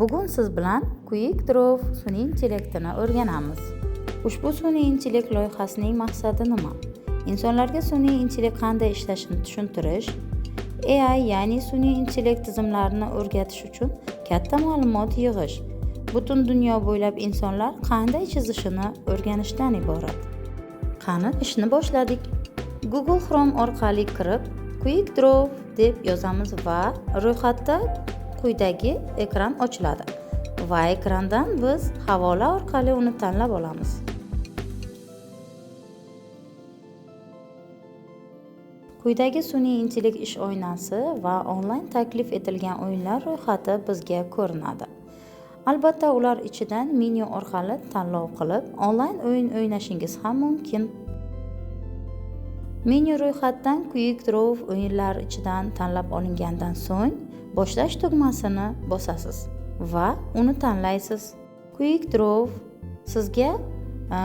Bugun siz bilan Quick Draw sun'iy intellektini o'rganamiz. Ushbu sun'iy intellekt loyihasining maqsadi nima? Insonlarga sun'iy intellekt qanday ishlashini tushuntirish, AI ya'ni sun'iy intellekt tizimlarini o'rgatish uchun katta ma'lumot yig'ish, butun dunyo bo'ylab insonlar qanday chizishini o'rganishdan iborat. Qani, ishni boshladik. Google Chrome orqali kirib, Quick Draw deb yozamiz va ro'yxatda quyidagi ekran ochiladi va ekrandan biz havola orqali uni tanlab olamiz. Quyidagi sun'iy intellekt ish oynasi va onlayn taklif etilgan o'yinlar ro'yxati bizga ko'rinadi. Albatta, ular ichidan menyu orqali tanlov qilib, onlayn o'yin o'ynashingiz ham mumkin. Menyu ro'yxatdan Quick Draw o'yinlar ichidan tanlab olingandan so'ng boshlash tugmasini bosasiz va uni tanlaysiz. Quick Draw sizga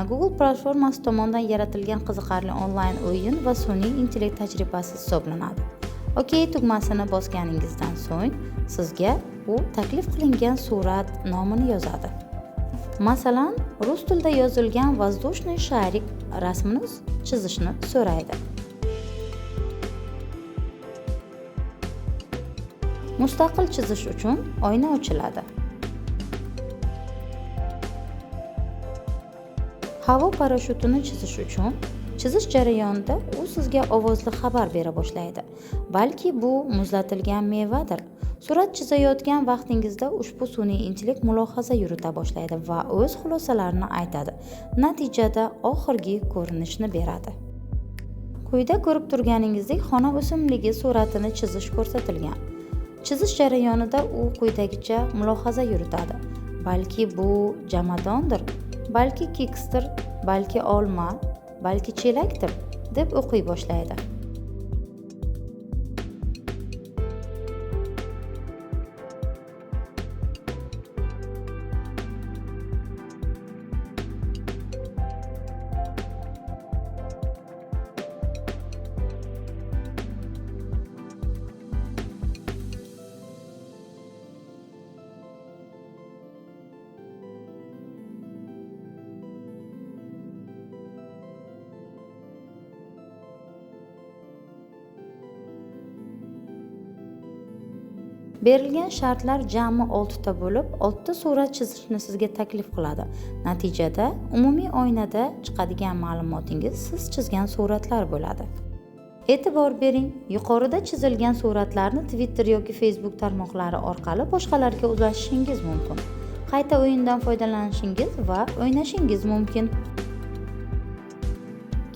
Google platformasi tomonidan yaratilgan qiziqarli onlayn o'yin va sun'iy intellekt tajribasi hisoblanadi. OK tugmasini bosganingizdan so'ng sizga u taklif qilingan surat nomini yozadi. Masalan, rus tilida yozilgan воздушный шарик rasmini chizishni so'raydi. Mustaqil chizish uchun oyna ochiladi. Havo parashyutini chizish uchun chizish jarayonida u sizga ovozli xabar bera boshlaydi. Balki bu muzlatilgan mevadir. Surat chizayotgan vaqtingizda ushbu sun'iy intellekt mulohaza yurita boshlaydi va o'z xulosalarini aytadi. Natijada oxirgi ko'rinishni beradi. Quyida ko'rib turganingizdek xona o'simligi suratini chizish ko'rsatilgan. Chizish jarayonida u quyidagicha mulohaza yuritadi. Balki bu jamadondir, balki keksdir, balki olma, balki chelakdir deb o'qiy boshlaydi. Berilgan shartlar jami 6 ta bo'lib, 6 ta surat chizishni sizga taklif qiladi. Natijada umumiy oynada chiqadigan ma'lumotingiz siz chizgan suratlar bo'ladi. E'tibor bering, yuqorida chizilgan suratlarni Twitter yoki Facebook tarmoqlari orqali boshqalarga ulashishingiz mumkin. Qayta o'yindan foydalanishingiz va o'ynashingiz mumkin.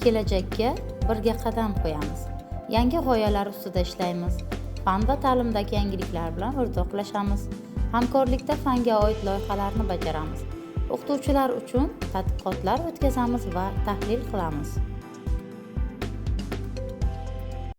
Kelajakka birga qadam qo'yamiz. Yangi g'oyalar ustida ishlaymiz. Fan va ta'limdagi yangiliklar bilan o'rtoqlashamiz. Hamkorlikda fanga oid loyihalarni bajaramiz. O'qituvchilar uchun tadqiqotlar o'tkazamiz va tahlil qilamiz.